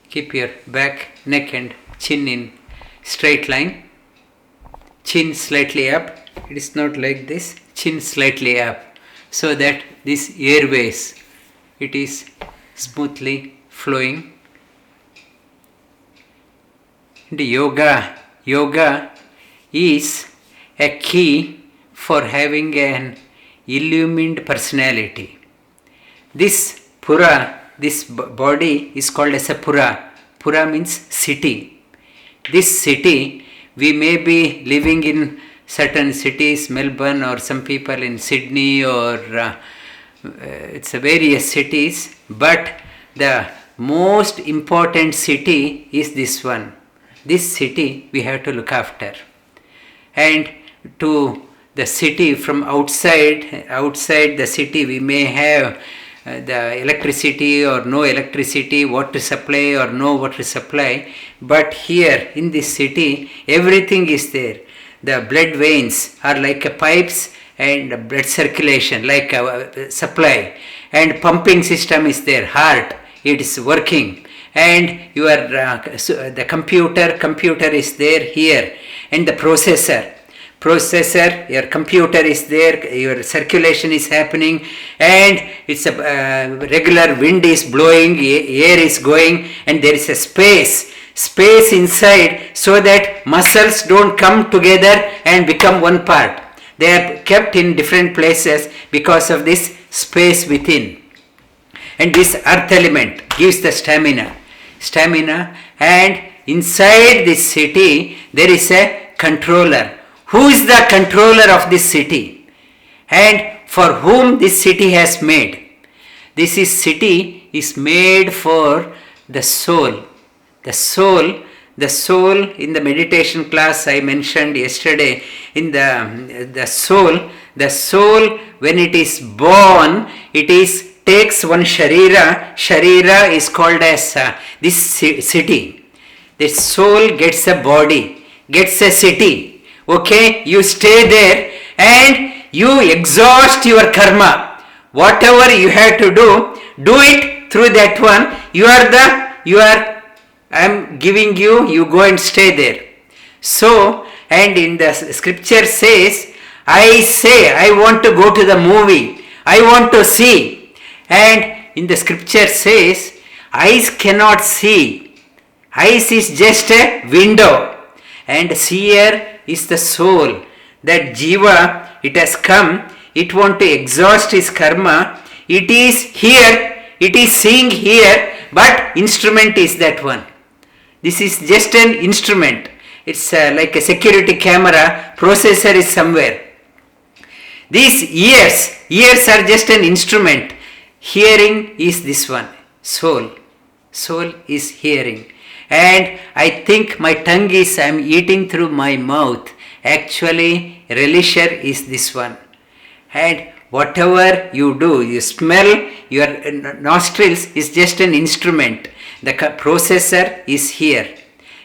Keep your back, neck and chin in straight line. Chin slightly up. It is not like this. Chin slightly up. So that this airways, it is smoothly flowing. And yoga is a key for having an illumined personality. This pura, this body is called as a pura. Pura means city. This city, we may be living in certain cities, Melbourne, or some people in Sydney, or it's various cities, but the most important city is this one. This city we have to look after. And to the city from outside the city we may have the electricity or no electricity, water supply or no water supply, but here in this city everything is there. The blood veins are like pipes and blood circulation like a supply, and pumping system is there, heart, it is working, and your the computer is there here, and the processor, your computer is there, your circulation is happening, and it's a regular wind is blowing, air is going, and there is a space inside, so that muscles don't come together and become one part. They are kept in different places because of this space within. And this earth element gives the stamina, and inside this city there is a controller. Who is the controller of this city, and for whom this city has made? This city is made for the soul. The soul in the meditation class I mentioned yesterday, in the soul when it is born, takes one sharira is called as this city. The soul gets a body, gets a city. Okay, you stay there and you exhaust your karma. Whatever you have to do it through that one. I am giving you go and stay there. So, and in the scripture says, I want to go to the movie, I want to see. And in the scripture says, eyes cannot see. Eyes is just a window. And seer is the soul. That jiva, it has come, it want to exhaust its karma. It is here, it is seeing here, but instrument is that one. This is just an instrument. It's like a security camera, processor is somewhere. These ears are just an instrument. Hearing is this one, soul is hearing. And I think my tongue is, I am eating through my mouth. Actually, relisher is this one. And whatever you do, you smell, your nostrils is just an instrument. The processor is here.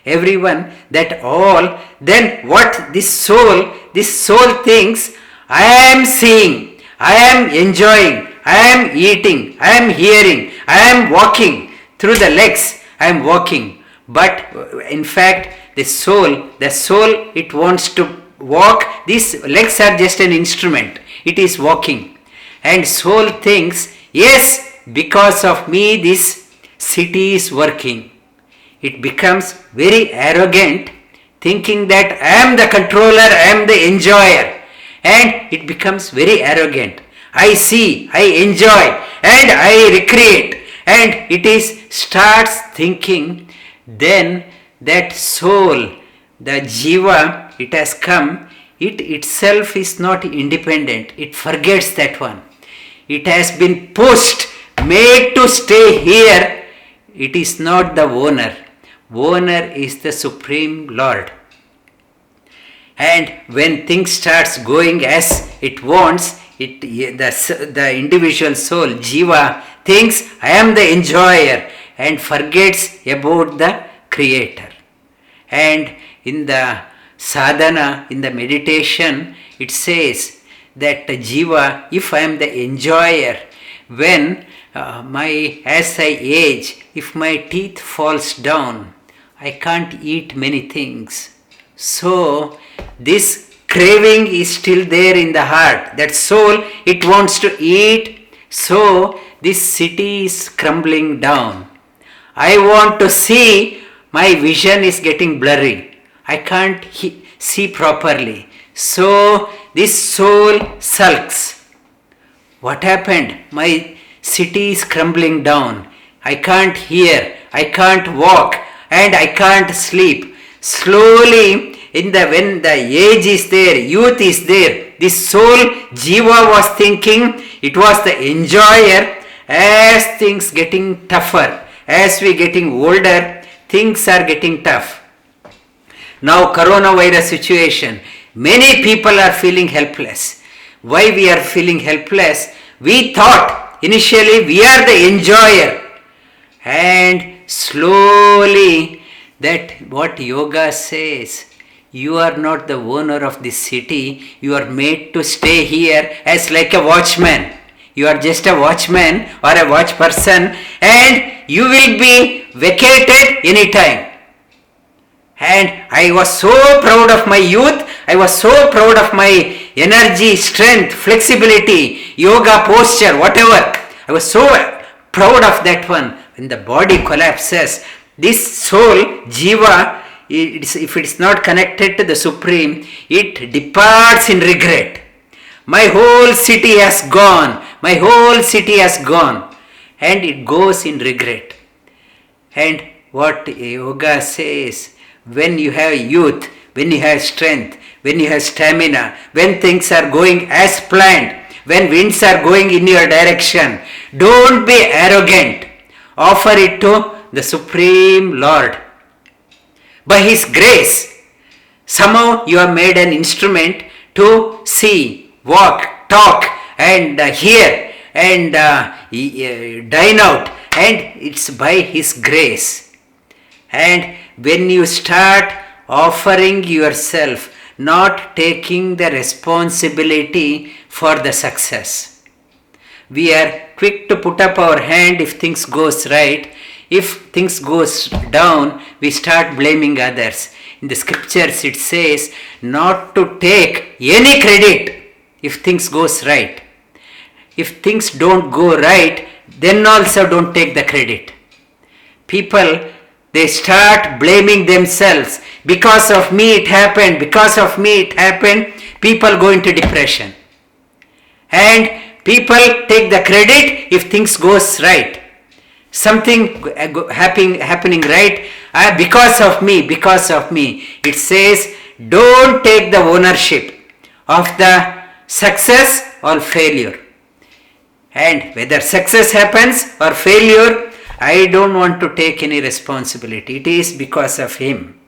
Everyone, that all, then what this soul thinks, I am seeing, I am enjoying, I am eating, I am hearing, I am walking through the legs, I am walking. But in fact, the soul, it wants to walk. These legs are just an instrument. It is walking. And soul thinks, yes, because of me this city is working. It becomes very arrogant, thinking that I am the controller, I am the enjoyer. And it becomes very arrogant. I see, I enjoy, and I recreate. And it starts thinking, then that soul, the jiva, it has come, it itself is not independent. It forgets that one. It has been pushed, made to stay here. It is not the owner. Owner is the Supreme Lord. And when things starts going as it wants, the individual soul, jiva, thinks I am the enjoyer and forgets about the creator. And in the sadhana, in the meditation, it says that jiva, if I am the enjoyer, when as I age, if my teeth falls down, I can't eat many things. So this craving is still there in the heart. That soul, it wants to eat. So this city is crumbling down. I want to see, my vision is getting blurry. I can't see properly. So this soul sulks. What happened? My city is crumbling down. I can't hear, I can't walk, and I can't sleep. Slowly, when the age is there, youth is there, this soul, Jiva was thinking, it was the enjoyer. As things getting tougher, as we getting older, things are getting tough. Now coronavirus situation, many people are feeling helpless. Why we are feeling helpless? We thought initially we are the enjoyer, and slowly, that what yoga says, you are not the owner of this city, you are made to stay here as like a watchman. You are just a watchman or a watch person, and you will be vacated anytime. And I was so proud of my youth, I was so proud of my energy, strength, flexibility, yoga posture, whatever. I was so proud of that one. When the body collapses, this soul, Jiva, if it is not connected to the Supreme, it departs in regret. My whole city has gone. My whole city has gone. And it goes in regret. And what yoga says, when you have youth, when you have strength, when you have stamina, when things are going as planned, when winds are going in your direction, don't be arrogant. Offer it to the Supreme Lord. By His grace, somehow you are made an instrument to see, walk, talk, and hear, and dine out, and it's by His grace. And when you start offering yourself, not taking the responsibility for the success, we are quick to put up our hand if things goes right. If things goes down, we start blaming others. In the scriptures it says not to take any credit if things goes right. If things don't go right, then also don't take the credit. People, they start blaming themselves. Because of me it happened, because of me it happened. People go into depression. And people take the credit if things goes right. Something happening right, because of me, because of me. It says, don't take the ownership of the success or failure. And whether success happens or failure, I don't want to take any responsibility. It is because of him.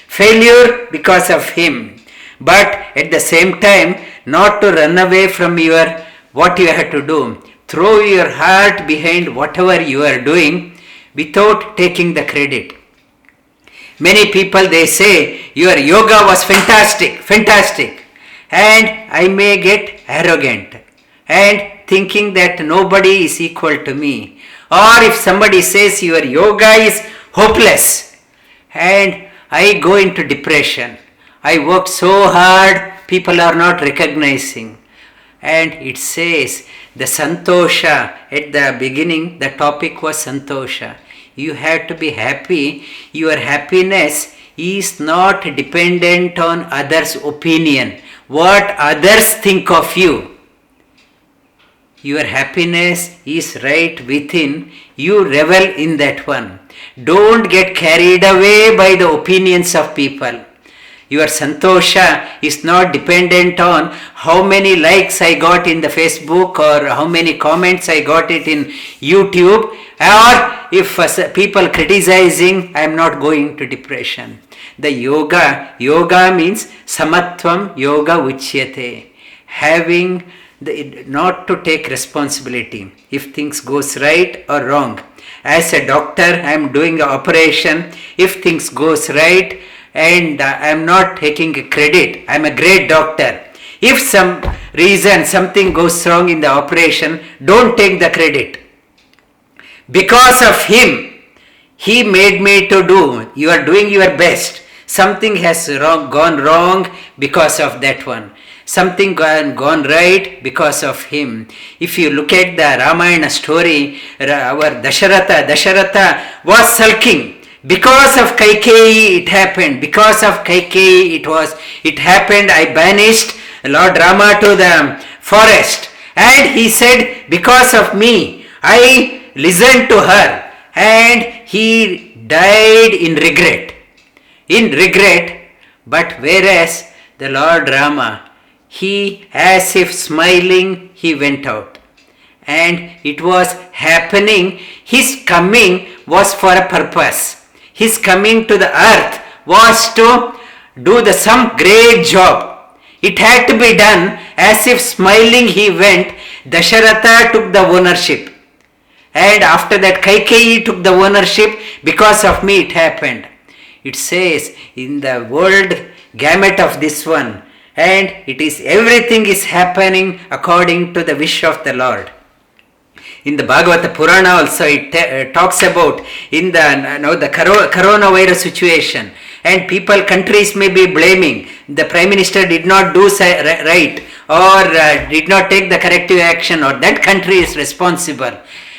Failure because of him. But at the same time, not to run away from what you have to do. Throw your heart behind whatever you are doing without taking the credit. Many people, they say, your yoga was fantastic, fantastic. And I may get arrogant and thinking that nobody is equal to me. Or if somebody says your yoga is hopeless, and I go into depression. I worked so hard, people are not recognizing. And it says, the santosha, at the beginning, the topic was santosha. You have to be happy. Your happiness is not dependent on others' opinion. What others think of you. Your happiness is right within. You revel in that one. Don't get carried away by the opinions of people. Your santosha is not dependent on how many likes I got in the Facebook or how many comments I got it in YouTube, or if people criticizing, I am not going to depression. The yoga means samatvam yoga uchyate. Having not to take responsibility if things goes right or wrong. As a doctor, I am doing an operation. If things goes right, and I am not taking a credit, I am a great doctor. If some reason something goes wrong in the operation, don't take the credit. Because of him, he made me to do. You are doing your best. Something has gone wrong because of that one. Something gone right because of him. If you look at the Ramayana story, our Dasharatha was sulking. Because of Kaikeyi it happened. Because of Kaikeyi it happened. I banished Lord Rama to the forest. And he said, because of me, I listened to her. And he died in regret. But whereas the Lord Rama, he, as if smiling, he went out. And it was happening, his coming was for a purpose. His coming to the earth was to do some great job. It had to be done. As if smiling he went. Dasharatha took the ownership. And after that Kaikeyi took the ownership. Because of me it happened. It says in the world gamut of this one. And it is everything is happening according to the wish of the Lord. In the Bhagavata Purana also it talks about in the coronavirus situation, and countries may be blaming the Prime Minister did not do right or did not take the corrective action, or that country is responsible.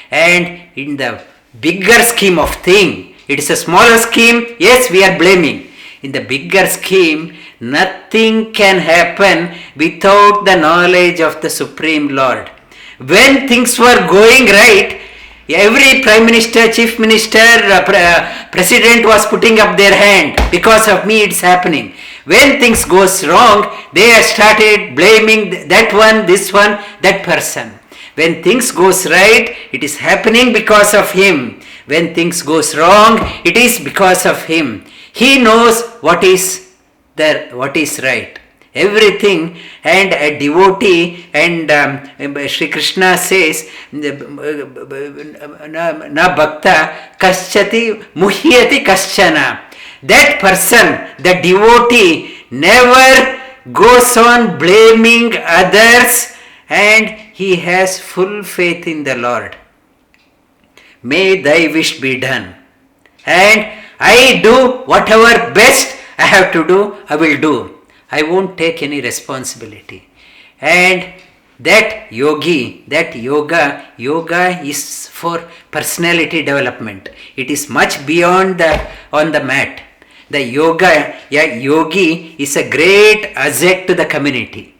And in the bigger scheme of thing, it is a smaller scheme, yes, we are blaming. In the bigger scheme, nothing can happen without the knowledge of the Supreme Lord. When things were going right, every Prime Minister, Chief Minister, President was putting up their hand. Because of me it's happening. When things goes wrong, they have started blaming that one, this one, that person. When things goes right, it is happening because of him. When things goes wrong, it is because of him. He knows what is right. Everything. And a devotee, and Sri Krishna says, na bhakta kaschati muhyati kaschana. That person, the devotee, never goes on blaming others, and he has full faith in the Lord. May thy wish be done. And I do whatever best I have to do, I will do. I won't take any responsibility. And that yoga is for personality development. It is much beyond on the mat. The yogi is a great asset to the community.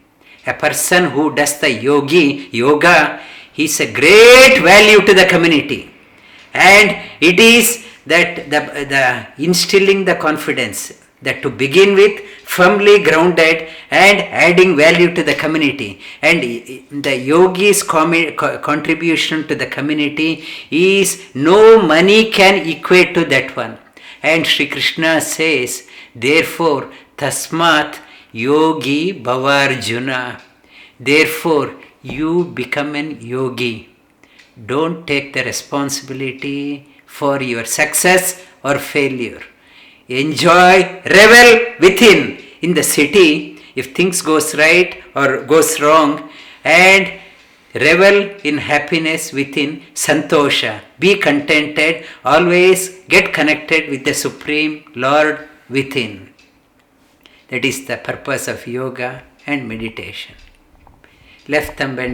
A person who does the yoga is a great value to the community. And it is that the instilling the confidence, that to begin with, firmly grounded and adding value to the community. And the yogi's contribution to the community is no money can equate to that one. And Sri Krishna says, therefore, tasmat yogi bhavarjuna. Therefore, you become an yogi. Don't take the responsibility for your success or failure. Enjoy, revel within. In the city, if things goes right or goes wrong, and revel in happiness within, santosha. Be contented, always get connected with the Supreme Lord within. That is the purpose of yoga and meditation. Left thumb bend